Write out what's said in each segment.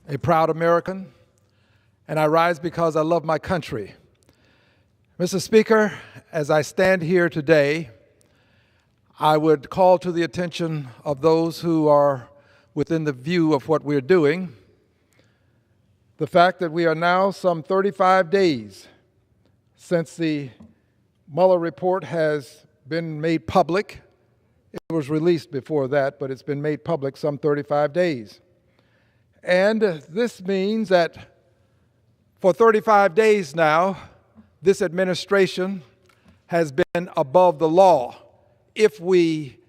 a proud American, and I rise because I love my country. Mr. Speaker, as I stand here today, I would call to the attention of those who are within the view of what we're doing the fact that we are now some 35 days since the Mueller report has been made public. It was released before that, but it's been made public some 35 days. And this means that for 35 days now, this administration has been above the law if we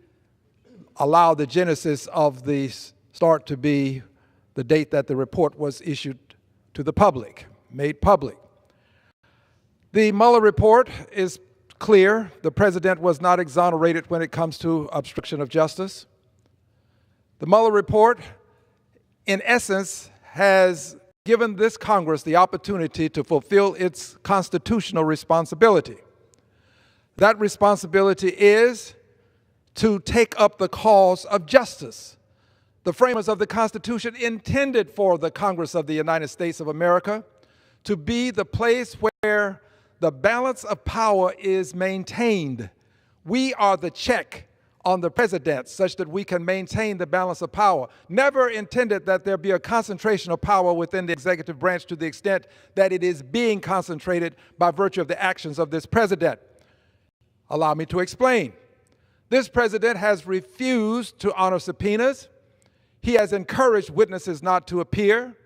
allow the genesis of the start to be the date that the report was issued to the public, made public. The Mueller report is clear. The president was not exonerated when it comes to obstruction of justice. The Mueller report, in essence, has given this Congress the opportunity to fulfill its constitutional responsibility. That responsibility is to take up the cause of justice. The framers of the Constitution intended for the Congress of the United States of America to be the place where the balance of power is maintained. We are the check on the president such that we can maintain the balance of power. Never intended that there be a concentration of power within the executive branch to the extent that it is being concentrated by virtue of the actions of this president. Allow me to explain. This president has refused to honor subpoenas. He has encouraged witnesses not to appear.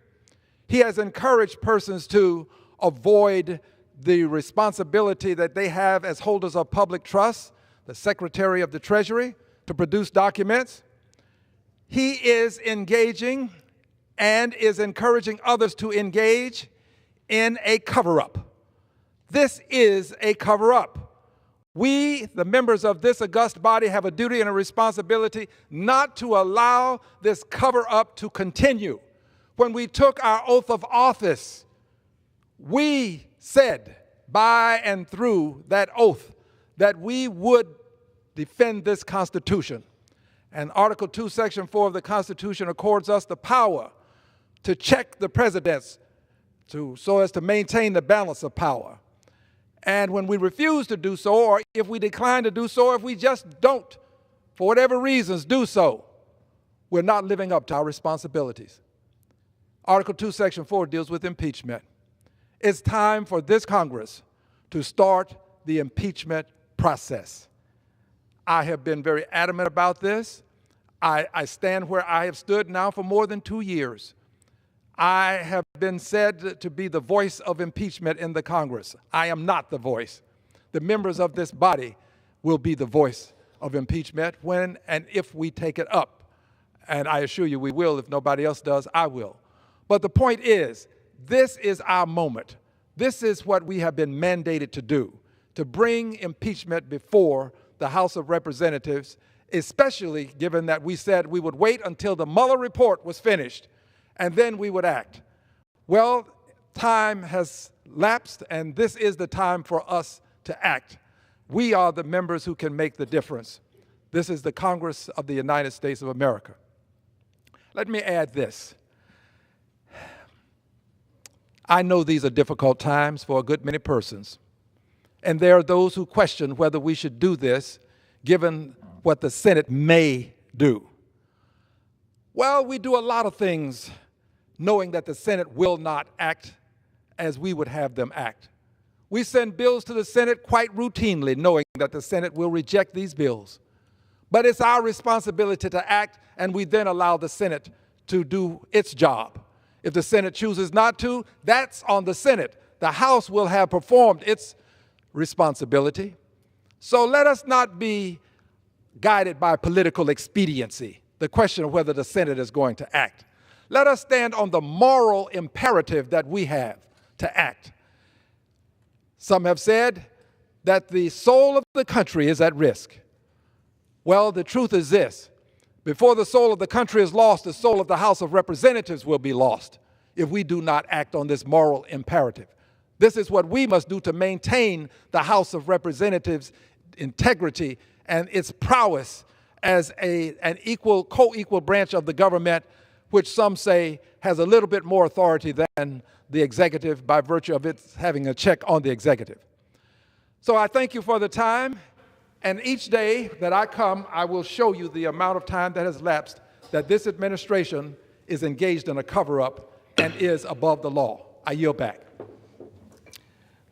He has encouraged persons to avoid the responsibility that they have as holders of public trust, the Secretary of the Treasury, to produce documents. He is engaging and is encouraging others to engage in a cover-up. This is a cover-up. We, the members of this august body, have a duty and a responsibility not to allow this cover-up to continue. When we took our oath of office, we said by and through that oath that we would defend this Constitution. And Article 2, Section 4 of the Constitution accords us the power to check the presidents so as to maintain the balance of power. And when we refuse to do so, or if we decline to do so, or if we just don't, for whatever reasons, do so, we're not living up to our responsibilities. Article 2, Section 4 deals with impeachment. It's time for this Congress to start the impeachment process. I have been very adamant about this. I stand where I have stood now for more than 2 years. I have been said to be the voice of impeachment in the Congress. I am not the voice. The members of this body will be the voice of impeachment when and if we take it up. And I assure you we will. If nobody else does, I will. But the point is, this is our moment. This is what we have been mandated to do, to bring impeachment before the House of Representatives, especially given that we said we would wait until the Mueller report was finished and then we would act. Well, time has lapsed, and this is the time for us to act. We are the members who can make the difference. This is the Congress of the United States of America. Let me add this. I know these are difficult times for a good many persons, and there are those who question whether we should do this given what the Senate may do. Well, we do a lot of things knowing that the Senate will not act as we would have them act. We send bills to the Senate quite routinely knowing that the Senate will reject these bills. But it's our responsibility to act, and we then allow the Senate to do its job. If the Senate chooses not to, that's on the Senate. The House will have performed its responsibility. So let us not be guided by political expediency, the question of whether the Senate is going to act. Let us stand on the moral imperative that we have to act. Some have said that the soul of the country is at risk. Well, the truth is this. Before the soul of the country is lost, the soul of the House of Representatives will be lost if we do not act on this moral imperative. This is what we must do to maintain the House of Representatives' integrity and its prowess as an co-equal branch of the government which some say has a little bit more authority than the executive by virtue of its having a check on the executive. So I thank you for the time, and each day that I come, I will show you the amount of time that has lapsed that this administration is engaged in a cover-up and is above the law. I yield back.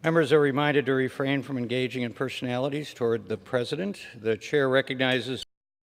Members are reminded to refrain from engaging in personalities toward the President. The Chair recognizes